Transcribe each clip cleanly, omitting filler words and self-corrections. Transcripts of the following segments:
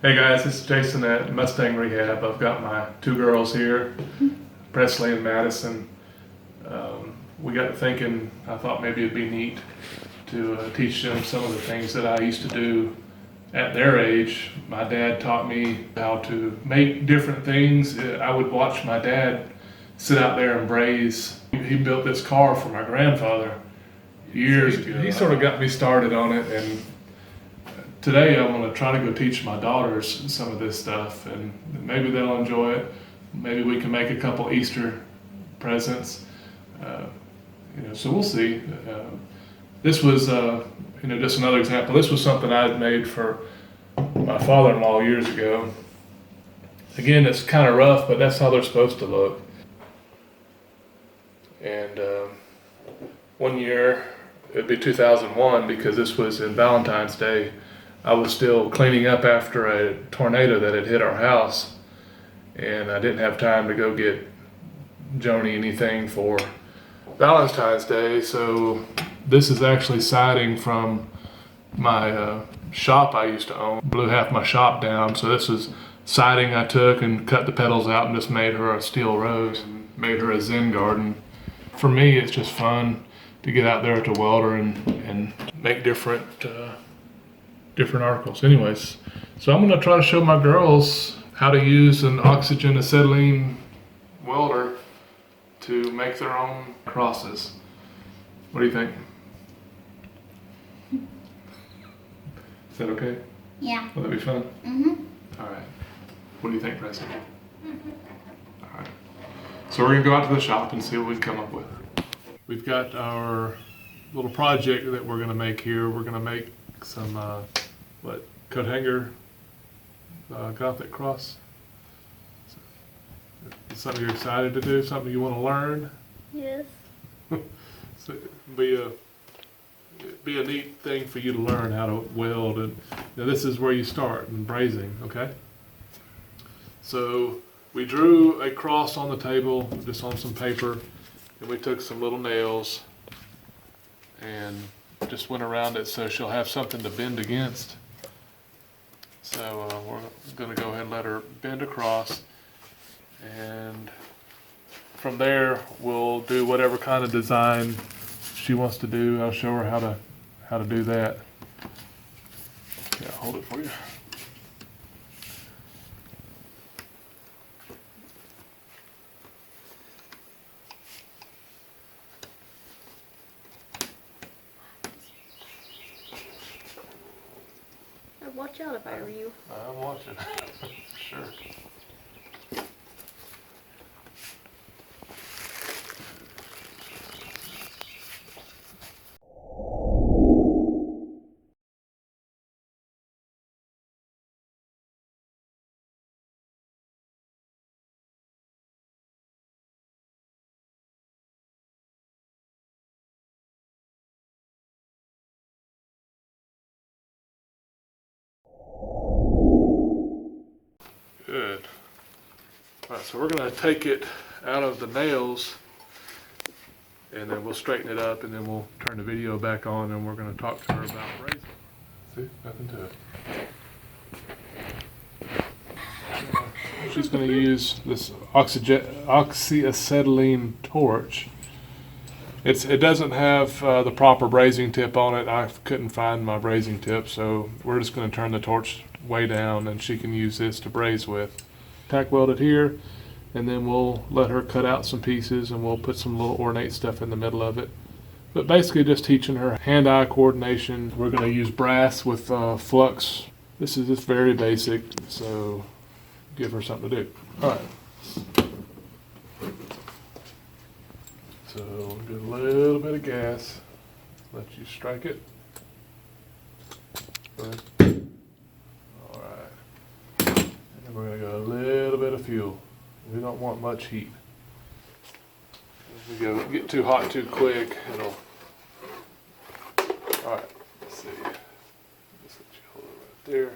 Hey guys, this is Jason at Mustang Rehab. I've got my two girls here, Presley and Madison. We got to thinking, I thought maybe it'd be neat to teach them some of the things that I used to do at their age. My dad taught me how to make different things. I would watch my dad sit out there and braze. He built this car for my grandfather years ago. He sort of got me started on it, and today I'm going to try to go teach my daughters some of this stuff, and maybe they'll enjoy it. Maybe we can make a couple Easter presents. So we'll see. This was, just another example. This was something I had made for my father-in-law years ago. Again, it's kind of rough, but that's how they're supposed to look. And one year, it'd be 2001, because this was in Valentine's Day. I was still cleaning up after a tornado that had hit our house, and I didn't have time to go get Joni anything for Valentine's Day. So this is actually siding from my shop I used to own. Blew half my shop down, so this is siding I took and cut the petals out and just made her a steel rose and made her a Zen garden. For me, it's just fun to get out there at the welder and make different articles. Anyways, so I'm going to try to show my girls how to use an oxygen acetylene welder to make their own crosses. What do you think? Is that okay? Yeah. Will that be fun? Mm-hmm. All right. What do you think, Preston? All right. So we're going to go out to the shop and see what we can come up with. We've got our little project that we're going to make here. We're going to make some coat hanger Gothic cross. Is something you're excited to do? Something you want to learn? Yes. So it'd be a neat thing for you to learn how to weld, and this is where you start in brazing. Okay. So we drew a cross on the table, just on some paper, and we took some little nails and just went around it so she'll have something to bend against. So we're going to go ahead and let her bend across, and from there we'll do whatever kind of design she wants to do. I'll show her how to do that. Yeah, I'll hold it for you. I'd watch out if I were you. I'm watching. Sure. Good. All right, so we're going to take it out of the nails, and then we'll straighten it up, and then we'll turn the video back on, and we're going to talk to her about brazing. See, nothing to it. She's going to use this oxyacetylene torch. It doesn't have the proper brazing tip on it. I couldn't find my brazing tip, so we're just going to turn the torch way down, and she can use this to braze with. Tack weld it here, and then we'll let her cut out some pieces, and we'll put some little ornate stuff in the middle of it. But basically just teaching her hand-eye coordination. We're going to use brass with flux. This is just very basic, so give her something to do. All right. So we'll get a little bit of gas. Let you strike it. Good. All right. And we're going to go a little bit of fuel. We don't want much heat. If we get too hot too quick, it'll. All right. Let's see. Just let you hold it right there.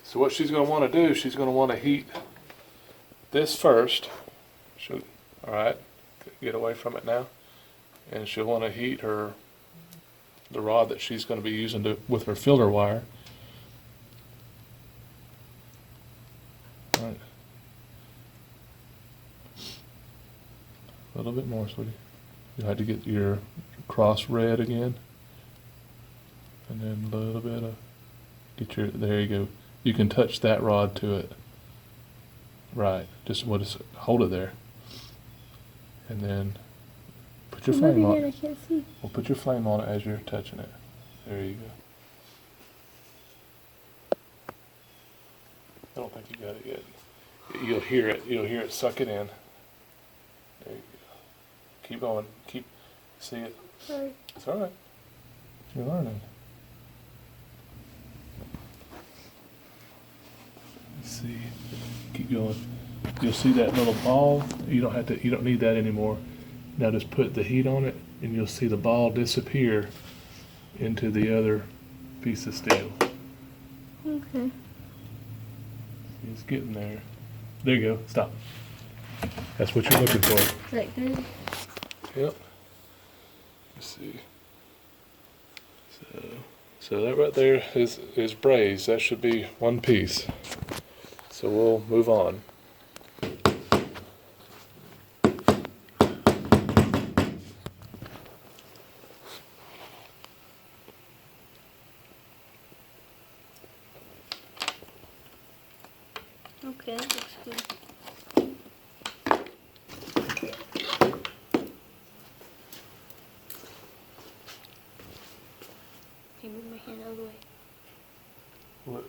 So what she's going to want to do, she's going to want to heat this first. All right. Get away from it now, and she'll want to heat the rod that she's going to be using with her filler wire. little bit more, sweetie. You have to get your cross red again. And then a little bit of, there you go. You can touch that rod to it. Right, just hold it there. And then put your flame on it. I can't see. Well, put your flame on it as you're touching it. There you go. I don't think you got it yet. You'll hear it. You'll hear it suck it in. There you go. Keep going. See it. Sorry. It's all right. You're learning. Let's see. Keep going. You'll see that little ball. You don't need that anymore. Now just put the heat on it and you'll see the ball disappear into the other piece of steel. Okay. It's getting there. There you go. Stop. That's what you're looking for. Like this? Yep. Let's see. So that right there is brazed. That should be one piece. So we'll move on. Okay, that looks good. Can you move my hand out of the way? What?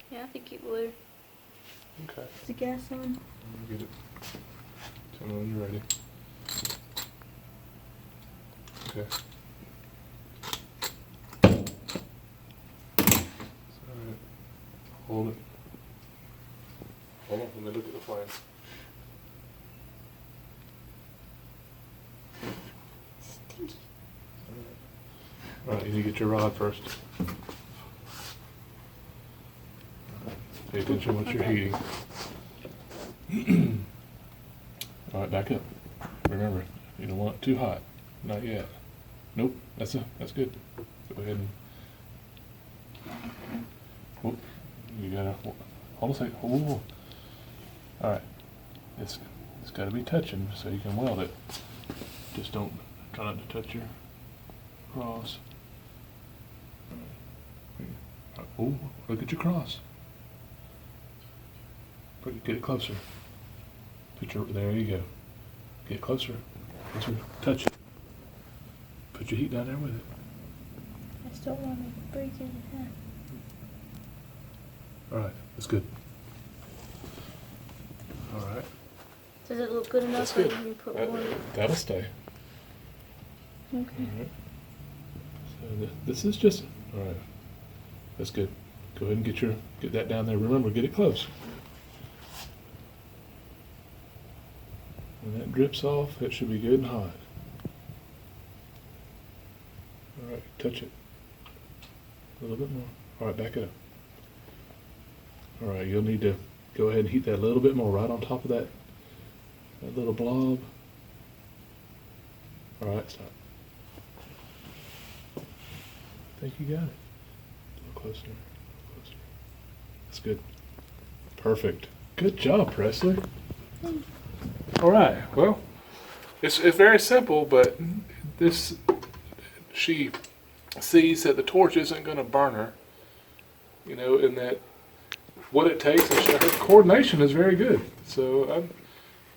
Yeah, I think it would. Okay. Is the gas on? Let me get it. Tell me when you're ready. Okay. Alright. Hold it. Hold on, let me look at the flame. Stinky. Alright, you need to get your rod first. Pay attention to what you're heating. Alright, back up. Remember, you don't want it too hot. Not yet. Nope, that's good. Go ahead and... Whoop. You gotta... Hold a second. Whoa. Alright. It's got to be touching so you can weld it. Just try not to touch your cross. Oh, look at your cross. Get it closer. There you go. Get closer. Touch it. Put your heat down there with it. I still want to break it in half. Alright, that's good. Alright. Does it look good enough? That's good. Or you can put more? That'll stay. Okay. Alright. So this is just... Alright. That's good. Go ahead and get that down there. Remember, get it close. When that drips off, it should be good and hot. Alright, touch it. A little bit more. Alright, back it up. Alright, you'll need to go ahead and heat that a little bit more right on top of that little blob. Alright, stop. I think you got it. A little closer. That's good. Perfect. Good job, Presley. Alright, well, it's very simple, but she sees that the torch isn't going to burn her, and that what it takes, and her coordination is very good. So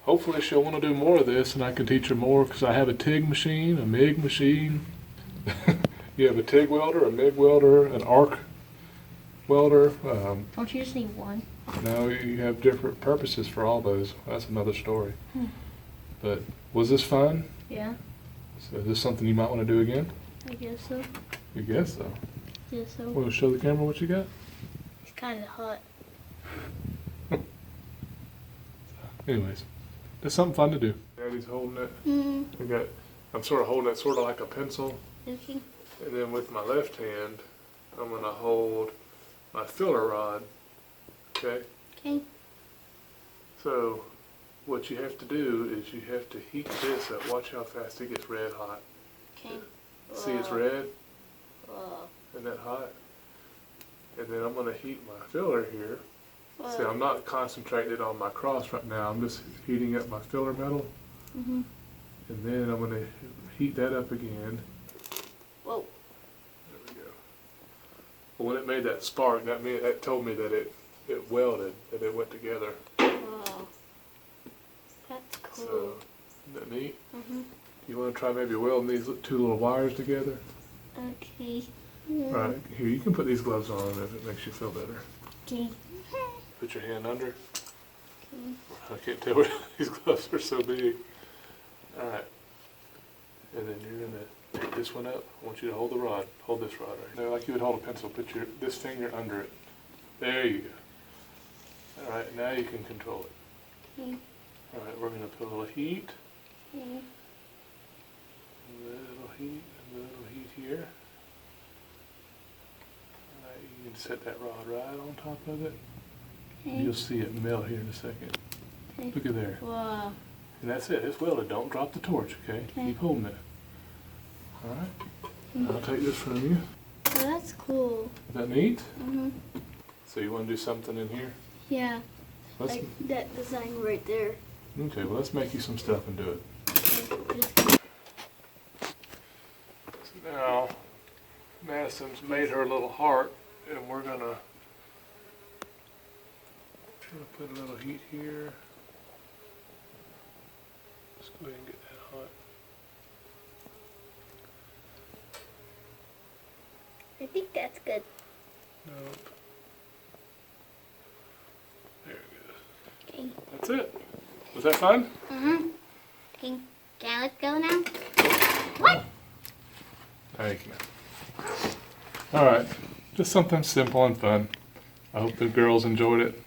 hopefully she'll want to do more of this, and I can teach her more, because I have a TIG machine, a MIG machine. You have a TIG welder, a MIG welder, an arc welder. Don't you just need one? No, you have different purposes for all those. That's another story. But was this fun? Yeah. So is this something you might want to do again? I guess so. You guess so. Guess so. Want to show the camera what you got? It's kind of hot. Anyways, it's something fun to do. Daddy's holding it. Mm-hmm. I'm sort of holding it sort of like a pencil. Okay. And then with my left hand, I'm going to hold my filler rod. Okay? Okay. So what you have to do is you have to heat this up. Watch how fast it gets red hot. Okay. See, it's red? Whoa. Isn't that hot? And then I'm going to heat my filler here. Whoa. See, I'm not concentrated on my cross right now. I'm just heating up my filler metal. Mhm. And then I'm gonna heat that up again. Whoa. There we go. Well, when it made that spark, that told me that it welded, that it went together. Wow. That's cool. So, isn't that neat? Mhm. You want to try maybe welding these two little wires together? Okay. Right, here, you can put these gloves on if it makes you feel better. Okay. Put your hand under. Okay. I can't tell where these gloves are so big. Alright. And then you're going to pick this one up. I want you to hold the rod. Hold this rod right there. Like you would hold a pencil. Put this finger under it. There you go. Alright, now you can control it. Okay. Alright, we're going to put a little heat. Okay. A little heat, and a little heat here. Alright, you can set that rod right on top of it. Okay. You'll see it melt here in a second. Okay. Look at there. Wow. And that's it. It's welded. Don't drop the torch, okay? Okay. Keep holding it. Alright. I'll take this from you. Oh, that's cool. Is that neat? Mhm. So you want to do something in here? Yeah. Let's, Like that design right there. okay, well let's make you some stuff and do it. Okay. So now, Madison's made her little heart, and we're gonna put a little heat here. Let's go ahead and get that hot. I think that's good. Nope. There it goes. Okay. That's it. Was that fun? Mhm. Can I let go now? What? Thank you. Alright, just something simple and fun. I hope the girls enjoyed it.